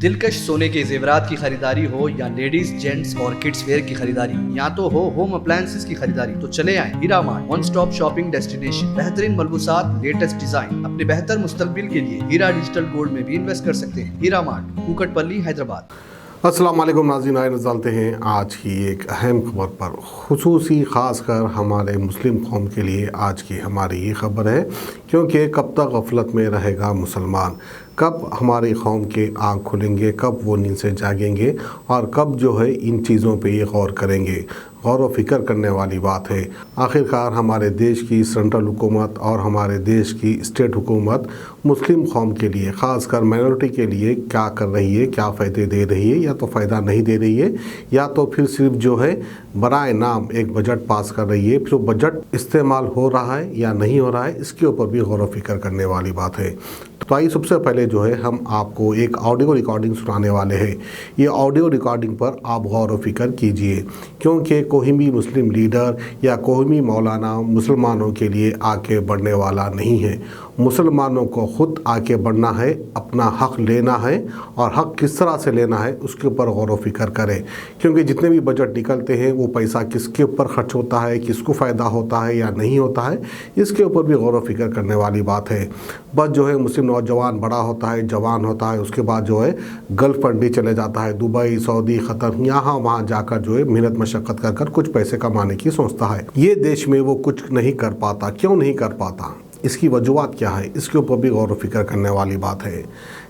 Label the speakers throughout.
Speaker 1: दिलकश सोने के जेवरात की खरीदारी हो या लेडीज जेंट्स और किड्स वेयर की खरीदारी, या तो हो होम अप्लायंसेस की खरीदारी, तो चले आए Hira mart, one stop shopping destination. बेहतरीन मलबूसात, लेटेस्ट डिजाइन, अपने बेहतर मुस्तकबिल के लिए हीरा डिजिटल गोल्ड में भी इन्वेस्ट कर सकते हैं। हीरा मार्ट, कुकटपल्ली, हैदराबाद।
Speaker 2: अस्सलाम वालेकुम नाज़रीन, आए नज़ालते हैं आज की एक अहम खबर पर, खुसूसी ख़ासकर हमारे मुस्लिम कौम के लिए आज की हमारी ये खबर है, क्योंकि कब तक गफलत में रहेगा मुसलमान, कब हमारी कौम के आँख खुलेंगे, कब वो नींद से जागेंगे और कब जो है इन चीज़ों पे ये गौर करेंगे। गौर व फिक्र करने वाली बात है। आखिरकार हमारे देश की सेंट्रल हुकूमत और हमारे देश की स्टेट हुकूमत मुस्लिम कौम के लिए, ख़ासकर माइनॉरिटी के लिए क्या कर रही है, क्या फ़ायदे दे रही है, या तो फ़ायदा नहीं दे रही है, या तो फिर सिर्फ जो है बराए नाम एक बजट पास कर रही है। फिर वो बजट इस्तेमाल हो रहा है या नहीं हो रहा है, इसके ऊपर भी गौर व फिक्र करने वाली बात है। तो आइए सबसे पहले जो है हम आपको एक ऑडियो रिकॉर्डिंग सुनाने वाले हैं। ये ऑडियो रिकॉर्डिंग पर आप गौर व फिक्र कीजिए, क्योंकि कोई भी मुस्लिम लीडर या कोई भी मौलाना मुसलमानों के लिए आगे बढ़ने वाला नहीं है। मुसलमानों को खुद आगे बढ़ना है, अपना हक़ लेना है, और हक़ किस तरह से लेना है उसके ऊपर गौर व फिक्र करें। क्योंकि जितने भी बजट निकलते हैं वो पैसा किसके ऊपर खर्च होता है, किसको फ़ायदा होता है या नहीं होता है, इसके ऊपर भी गौर व फिक्र करने वाली बात है। बस जो है मुस्लिम नौजवान बड़ा होता है, जवान होता है, उसके बाद जो है गल्फ़ कंट्री चले जाता है, दुबई, सऊदी, क़तर, यहाँ वहाँ जाकर जो है मेहनत मशक्क़त कर कर कुछ पैसे कमाने की सोचता है। ये देश में वो कुछ नहीं कर पाता। क्यों नहीं कर पाता, इसकी वजूहत क्या है, इसके ऊपर भी गौर व फिक्र करने वाली बात है।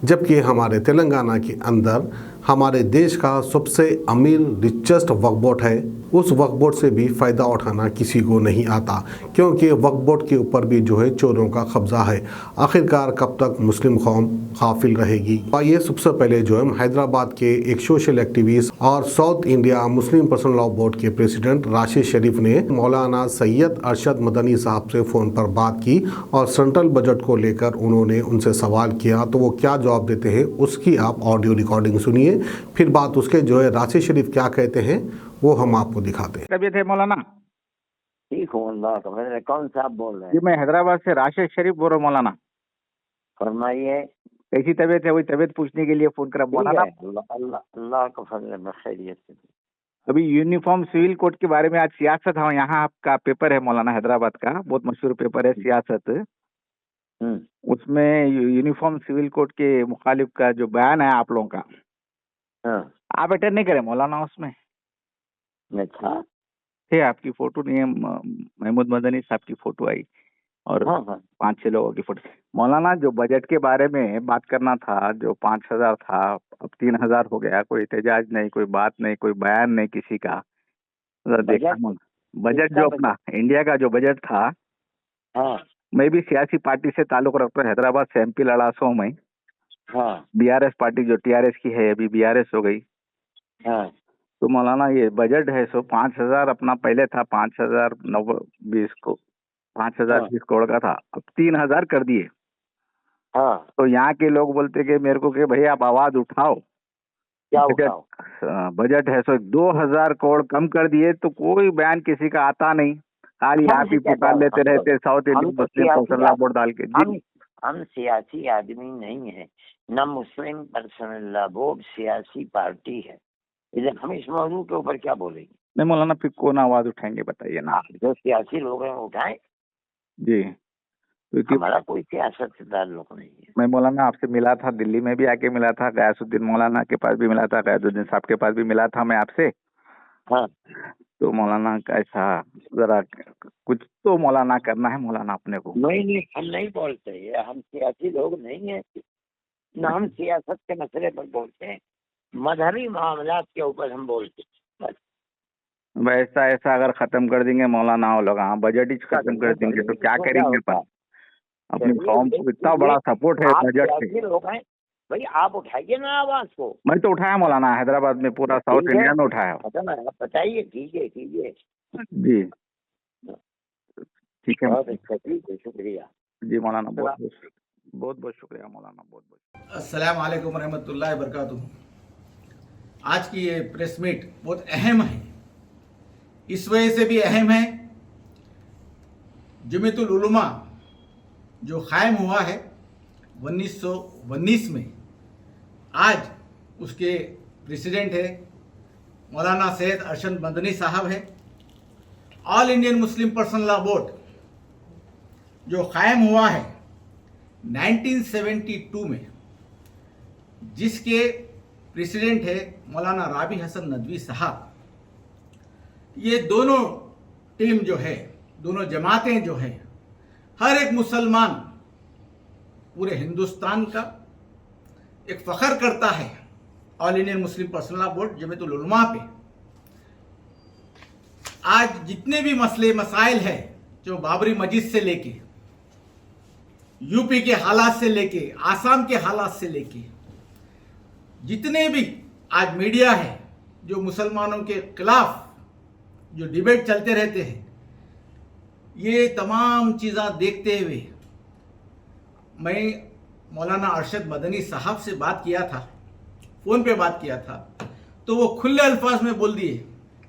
Speaker 2: जबकि हमारे तेलंगाना के अंदर हमारे देश का सबसे अमीर रिचेस्ट वक्फ बोर्ड है, उस वक्फ बोर्ड से भी फ़ायदा उठाना किसी को नहीं आता, क्योंकि वक्फ बोर्ड के ऊपर भी जो है चोरों का कब्ज़ा है। आखिरकार कब तक मुस्लिम कौम गाफिल रहेगी। आइए सबसे पहले जो है हैदराबाद के एक सोशल एक्टिविस्ट और south India Muslim personal law board के प्रेसिडेंट राशिद शरीफ ने मौलाना सैयद अरशद मदनी साहब से फ़ोन पर बात की और सेंट्रल बजट को लेकर उन्होंने उनसे सवाल किया। तो वो क्या जवाब देते हैं उसकी आप ऑडियो रिकॉर्डिंग सुनिए, फिर बात उसके जो है राशिद शरीफ क्या कहते हैं वो हम आपको दिखाते हैं।
Speaker 3: तबीयत है मौलाना?
Speaker 4: ठीक हूँ अल्लाह का। मैंने कौन साहब बोल रहे
Speaker 3: जी
Speaker 4: हैं?
Speaker 3: मैं हैदराबाद से राशिद शरीफ बोल रहा हूँ मौलाना।
Speaker 4: फरमाइए।
Speaker 3: कैसी तबीयत है? वही तबीयत पूछने के लिए फोन करा
Speaker 4: ठीक
Speaker 3: मौलाना।
Speaker 4: है, अल्लाह अल्लाह अल्लाह का फजल है, खैरियत से।
Speaker 3: अभी यूनिफॉर्म सिविल कोड के बारे में आज सियासत है, यहाँ आपका पेपर है मौलाना, हैदराबाद का बहुत मशहूर पेपर है सियासत। उसमें यूनिफॉर्म सिविल कोड के मुखालिफ का जो बयान है आप लोगों का,
Speaker 4: हाँ,
Speaker 3: आप अटेंड नहीं करे मौलाना? उसमें
Speaker 4: मैं था।
Speaker 3: थे, आपकी फोटो नहीं है, महमूद मदनी साहब की फोटो आई और
Speaker 4: हाँ हाँ
Speaker 3: 5-6 लोगों की फोटो। मौलाना जो बजट के बारे में बात करना था, जो 5,000 था अब 3,000 हो गया, कोई एहतजाज नहीं, कोई बात नहीं, कोई बयान नहीं किसी का। देखा बजट जो अपना इंडिया का जो बजट था,
Speaker 4: हाँ
Speaker 3: मैं भी सियासी पार्टी से ताल्लुक रखता हूँ, हैदराबाद से एमपी लड़ा सो मैं।
Speaker 4: हाँ
Speaker 3: बीआरएस पार्टी जो टीआरएस की है अभी बीआरएस हो गई।
Speaker 4: हाँ
Speaker 3: तो मौलाना ये बजट है सो 5,000 अपना पहले था, 5,020 को 5,020 करोड़ का था, अब 3,000 कर दिए।
Speaker 4: हाँ।
Speaker 3: तो यहाँ के लोग बोलते कि मेरे को कि भाई आप आवाज उठाओ,
Speaker 4: क्या उठाओ?
Speaker 3: बजट है सो 2,000 करोड़ कम कर दिए, तो कोई बयान किसी का आता नहीं, खाली आप ही पुकार लेते रहते south Indian Muslim personal law board डाल के।
Speaker 4: हम सियासी आदमी नहीं है, न मुस्लिम पर्सनल लॉ बोर्ड सियासी पार्टी है। इधर हम इस मौजूद के ऊपर क्या बोलेंगे?
Speaker 3: नहीं मौलाना, फिर कौन आवाज उठाएंगे बताइए ना?
Speaker 4: जो सियासी लोग हैं उठाएं।
Speaker 3: जी, क्योंकि
Speaker 4: हमारा कोई सियासत से ताल्लुक नहीं है।
Speaker 3: मैं मौलाना आपसे मिला था, दिल्ली में भी आके मिला था, गयासुद्दीन मौलाना के पास भी मिला था, गयासुद्दीन साहब के पास भी मिला था मैं आपसे।
Speaker 4: हाँ,
Speaker 3: तो मौलाना कैसा, जरा कुछ तो मौलाना करना है मौलाना अपने को।
Speaker 4: नहीं हम नहीं बोलते ये, हम सियासी लोग नहीं है, न हम सियासत के मसले पर बोलते हैं, मजहबी मामलात के ऊपर हम बोलते हैं बस।
Speaker 3: वैसा ऐसा अगर खत्म कर देंगे मौलाना वो लोग, हाँ बजट ही खत्म कर देंगे तो क्या करेंगे? पर अपनी कौम को इतना बड़ा सपोर्ट है बजट से।
Speaker 4: लोग हैं भाई, आप उठाइए ना आवाज को।
Speaker 3: मैं तो उठाया मौलाना, हैदराबाद में पूरा साउथ इंडिया में उठाया।
Speaker 4: आप बताइए, कीजिए
Speaker 3: जी ठीक है,
Speaker 4: बहुत अच्छा, ठीक है, शुक्रिया
Speaker 3: जी मौलाना, बहुत बहुत शुक्रिया मौलाना, बहुत बहुत।
Speaker 5: अस्सलाम वालेकुम रहमतुल्लाहि बरकातुहू। आज की ये प्रेस मीट बहुत अहम है, इस वजह से भी अहम है, जमीयतुल उलमा जो कायम हुआ है 1919 में, आज उसके प्रेसिडेंट है मौलाना सैयद अरशद मदनी साहब है। All Indian Muslim personal law board जो कायम हुआ है 1972 में, जिसके प्रेसिडेंट है मौलाना राबी हसन नदवी साहब, ये दोनों टीम जो है, दोनों जमातें जो है, हर एक मुसलमान पूरे हिंदुस्तान का एक फख्र करता है all Indian Muslim personal law board Jamiatul उलमा पे। आज जितने भी मसले मसाइल है, जो बाबरी मस्जिद से लेके यूपी के हालात से लेके आसाम के हालात से लेके जितने भी आज मीडिया है जो मुसलमानों के खिलाफ जो डिबेट चलते रहते हैं, ये तमाम चीज़ें देखते हुए मैं मौलाना अरशद मदनी साहब से बात किया था, फ़ोन पे बात किया था, तो वो खुले अल्फाज में बोल दिए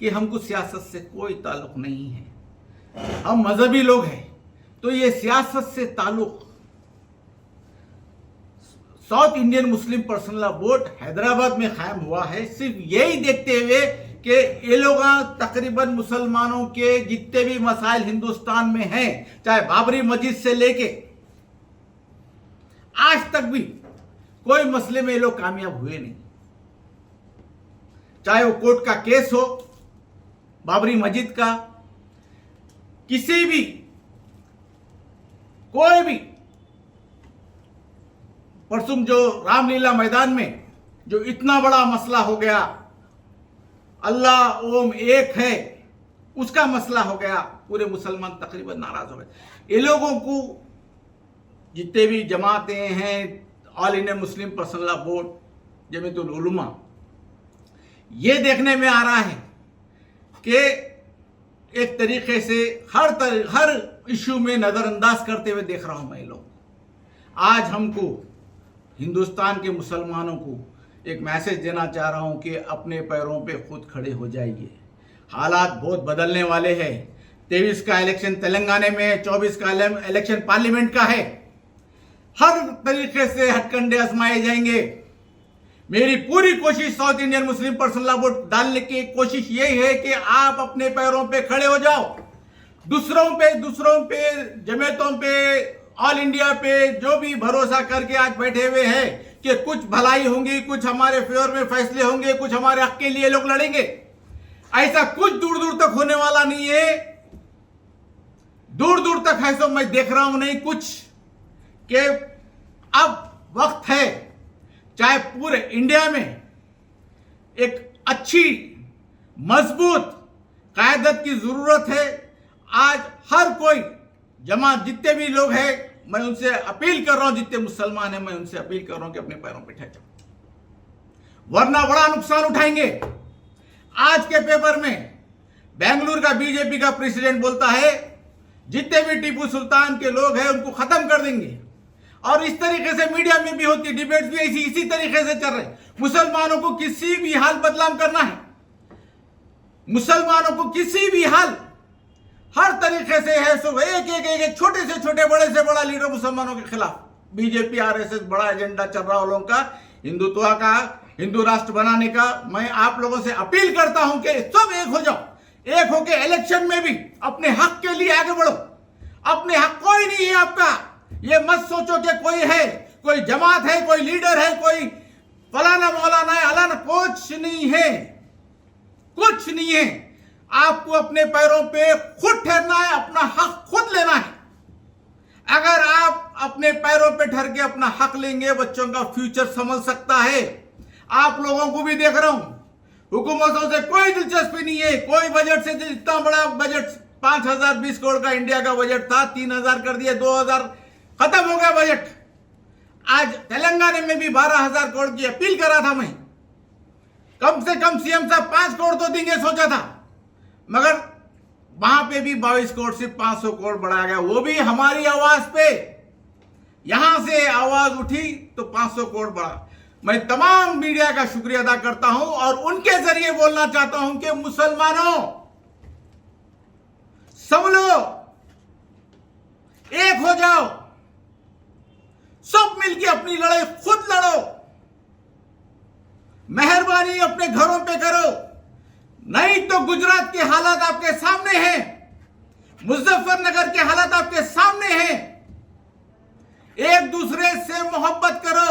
Speaker 5: कि हमको सियासत से कोई ताल्लुक़ नहीं है, हम मजहबी लोग हैं। तो ये सियासत से ताल्लुक़ south Indian Muslim personal law board Hyderabad में कायम हुआ है सिर्फ यही देखते हुए कि ये लोग तकरीबन मुसलमानों के जितने भी मसाइल हिंदुस्तान में हैं, चाहे बाबरी मस्जिद से लेके आज तक भी कोई मसले में ये लोग कामयाब हुए नहीं। चाहे वो कोर्ट का केस हो, बाबरी मस्जिद का, किसी भी कोई भी, परसों जो रामलीला मैदान में जो इतना बड़ा मसला हो गया, अल्लाह ओम एक है, उसका मसला हो गया, पूरे मुसलमान तकरीबन नाराज हो गए। ये लोगों को जितने भी जमातें हैं, all Indian Muslim personal law board Jamiatul उलमा, ये देखने में आ रहा है कि एक तरीके से हर इशू में नज़रअंदाज करते हुए देख रहा हूं मैं लोग। आज हमको हिंदुस्तान के मुसलमानों को एक मैसेज देना चाह रहा हूं कि अपने पैरों पे खुद खड़े हो जाइए। हालात बहुत बदलने वाले हैं। 23 का इलेक्शन तेलंगाना में, 24 का इलेक्शन पार्लियामेंट का है। हर तरीके से हथकंडे आजमाए जाएंगे। मेरी पूरी कोशिश south Indian Muslim personal law board डालने की कोशिश यही है कि आप अपने पैरों पे खड़े हो जाओ। दूसरों पे जमातों पे, ऑल इंडिया पे जो भी भरोसा करके आज बैठे हुए हैं कि कुछ भलाई होंगी, कुछ हमारे फेवर में फैसले होंगे, कुछ हमारे हक के लिए लोग लड़ेंगे, ऐसा कुछ दूर दूर तक होने वाला नहीं है। दूर दूर तक ऐसा मैं देख रहा हूं नहीं कुछ, कि अब वक्त है, चाहे पूरे इंडिया में एक अच्छी मजबूत कायदत की जरूरत है। आज हर कोई जमात जितने भी लोग हैं, मैं उनसे अपील कर रहा हूं, जितने मुसलमान हैं मैं उनसे अपील कर रहा हूं कि अपने पैरों पे ठहर जाओ, वरना बड़ा नुकसान उठाएंगे। आज के पेपर में बेंगलुरु का बीजेपी का प्रेसिडेंट बोलता है जितने भी टीपू सुल्तान के लोग हैं उनको खत्म कर देंगे। और इस तरीके से मीडिया में भी होती, डिबेट्स भी इसी तरीके से चल रहे। मुसलमानों को किसी भी हाल बदलाव करना है, मुसलमानों को किसी भी हाल, हर तरीके से है सो एक छोटे से छोटे, बड़े से बड़ा लीडर मुसलमानों के खिलाफ, बीजेपी आरएसएस बड़ा एजेंडा चल रहा है लोगों का, हिंदुत्व का, हिंदू राष्ट्र बनाने का। मैं आप लोगों से अपील करता हूं कि सब एक हो जाओ, एक होके इलेक्शन में भी अपने हक के लिए आगे बढ़ो। अपने हक कोई नहीं है आपका, ये मत सोचो कि कोई है, कोई जमात है, कोई लीडर है, कोई फलाना मौलाना है, अलाना, कुछ नहीं है, कुछ नहीं है। आपको अपने पैरों पे खुद ठहरना है, अपना हक खुद लेना है। अगर आप अपने पैरों पे ठहर के अपना हक लेंगे, बच्चों का फ्यूचर संभल सकता है। आप लोगों को भी देख रहा हूं, हुकूमतों से कोई दिलचस्पी नहीं है। कोई बजट से इतना बड़ा बजट 5020 करोड़ का इंडिया का बजट था, 3000 कर दिया, 2000 खत्म हो गया बजट। आज तेलंगाना में भी 12000 करोड़ की अपील करा था मैं, कम से कम सीएम साहब 5 करोड़ तो देंगे सोचा था, मगर वहां पे भी 22 करोड़ से 500 करोड़ बढ़ाया गया, वो भी हमारी आवाज पे। यहां से आवाज उठी तो 500 करोड़ बढ़ा। मैं तमाम मीडिया का शुक्रिया अदा करता हूं और उनके जरिए बोलना चाहता हूं कि मुसलमानों सब लोग एक हो जाओ, सब मिलके अपनी लड़ाई खुद लड़ो। मेहरबानी अपने घरों पे करो, नहीं तो गुजरात के हालात आपके सामने हैं, मुजफ्फरनगर के हालात आपके सामने हैं। एक दूसरे से मोहब्बत करो,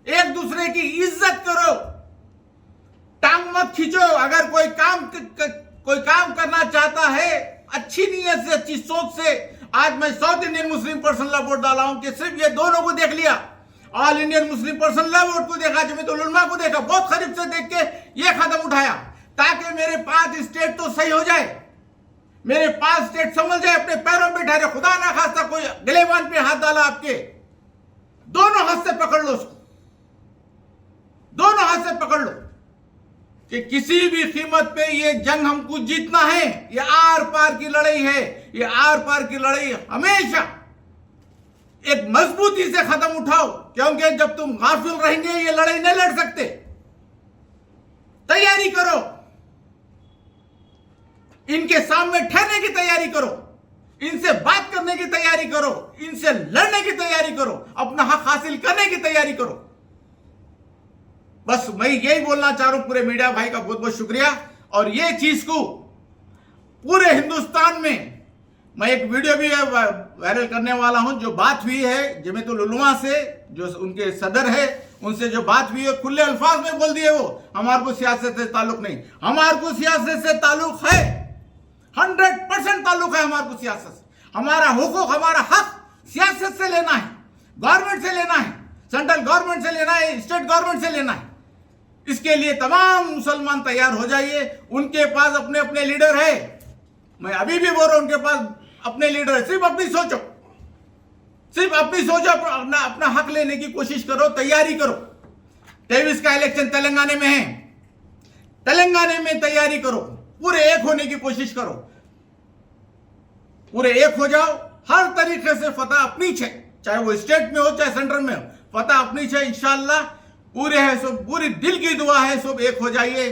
Speaker 5: एक दूसरे की इज्जत करो, टांग मत खींचो। अगर कोई काम करना चाहता है अच्छी नीयत से, अच्छी सोच से, आज मैं south Indian Muslim person law board डाला हूं कि सिर्फ ये दोनों को देख लिया, all Indian Muslim person law board को देखा, जमीयतुल उलमा को देखा, बहुत करीब से देख के ये कदम उठाया ताकि मेरे 5 स्टेट तो सही हो जाए, मेरे 5 स्टेट समझ जाए, अपने पैरों पे ठहरे। खुदा ना खास्ता कोई गिलेबान पे हाथ डाला आपके, दोनों हाथ से पकड़ लो उसको, दोनों हाथ से पकड़ लो कि किसी भी कीमत पे ये जंग हमको जीतना है। ये आर पार की लड़ाई है, ये आर पार की लड़ाई हमेशा एक मजबूती से खत्म उठाओ, क्योंकि जब तुम गाफिल रहेंगे ये लड़ाई नहीं लड़ सकते। तैयारी करो, इनके सामने ठहरने की तैयारी करो, इनसे बात करने की तैयारी करो, इनसे लड़ने की तैयारी करो, अपना हक हासिल करने की तैयारी करो। बस मैं यही बोलना चाह रहा हूं। पूरे मीडिया भाई का बहुत बहुत शुक्रिया। और ये चीज को पूरे हिंदुस्तान में मैं एक वीडियो भी वायरल करने वाला हूं। जो बात हुई है जमीयतुल उलमा से, जो उनके सदर है, उनसे जो बात हुई है खुले अल्फाज में बोल दिए, वो हमारे को सियासत से ताल्लुक नहीं, हमारे को सियासत से ताल्लुक है, 100% ताल्लुक है हमारे को सियासत से। हमारा हुकूक, हमारा हक सियासत से लेना है, गवर्नमेंट से लेना है, सेंट्रल गवर्नमेंट से लेना है, स्टेट गवर्नमेंट से लेना है। इसके लिए तमाम मुसलमान तैयार हो जाइए। उनके पास अपने अपने लीडर है, मैं अभी भी बोल रहा हूं, उनके पास अपने लीडर है। सिर्फ अपनी सोचो, सिर्फ अपनी सोचो, अपना हक लेने की कोशिश करो, तैयारी करो। 23 का इलेक्शन तेलंगाना में है, तेलंगाना में तैयारी करो, पूरे एक होने की कोशिश करो, पूरे एक हो जाओ। हर तरीके से फतह अपनी है, चाहे वो स्टेट में हो चाहे सेंटर में हो, फतह अपनी है इंशाअल्लाह। पूरे है सब, पूरी दिल की दुआ है, सब एक हो जाइए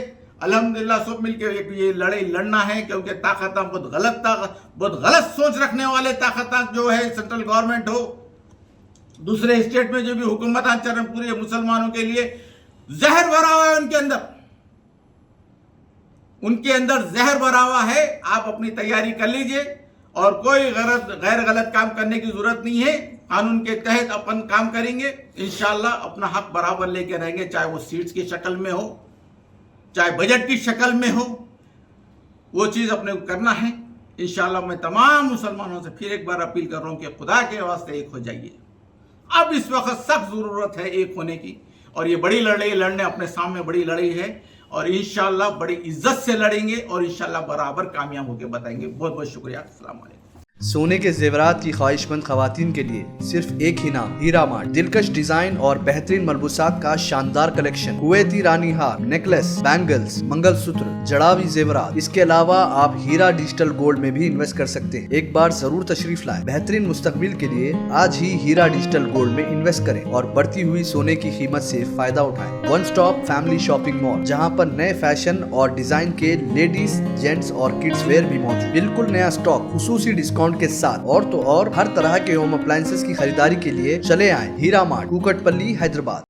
Speaker 5: अल्हम्दुलिल्लाह। सब मिलकर एक ये लड़ाई लड़ना है, क्योंकि ताकत बहुत गलत सोच रखने वाले ताकत जो है, सेंट्रल गवर्नमेंट हो, दूसरे स्टेट में जो भी हुकूमत चल रहे, पूरे मुसलमानों के लिए जहर भरा हुआ है उनके अंदर जहर भरा हुआ है। आप अपनी तैयारी कर लीजिए और कोई गैर गलत काम करने की जरूरत नहीं है। कानून के तहत अपन काम करेंगे इंशाअल्लाह, अपना हक बराबर लेके रहेंगे, चाहे वो सीट्स की शक्ल में हो, चाहे बजट की शक्ल में हो, वो चीज़ अपने को करना है इंशाअल्लाह। मैं तमाम मुसलमानों से फिर एक बार अपील कर रहा हूँ कि खुदा के वास्ते एक हो जाइए। अब इस वक्त सख्त ज़रूरत है एक होने की, और ये बड़ी लड़ाई लड़ने अपने सामने बड़ी लड़ाई है, और इंशाअल्लाह बड़ी इज्जत से लड़ेंगे और इंशाअल्लाह बराबर कामयाब होकर बताएंगे। बहुत बहुत शुक्रिया। अस्सलाम वालेकुम।
Speaker 1: सोने के जेवरात की ख्वाहिशमंद खवातीन के लिए सिर्फ एक ही नाम, हीरा मार्ट। दिलकश डिजाइन और बेहतरीन मलबूसात का शानदार कलेक्शन, कुवैती रानी हार, नेकलेस, बैंगल्स, मंगलसूत्र, जड़ावी जेवरात। इसके अलावा आप हीरा डिजिटल गोल्ड में भी इन्वेस्ट कर सकते हैं। एक बार जरूर तशरीफ लाएं। बेहतरीन मुस्तकबिल के लिए आज ही हीरा डिजिटल गोल्ड में इन्वेस्ट करें और बढ़ती हुई सोने की कीमत से फायदा उठाएं। One stop family shopping mall, जहां पर नए फैशन और डिजाइन के लेडीज, जेंट्स और किड्स वेयर भी मौजूद। बिल्कुल नया स्टॉक, खुसूसी डिस्काउंट के साथ। और तो और हर तरह के होम अप्लायंसेस की खरीदारी के लिए चले आए हीरा मार्ट, कुकटपल्ली, हैदराबाद।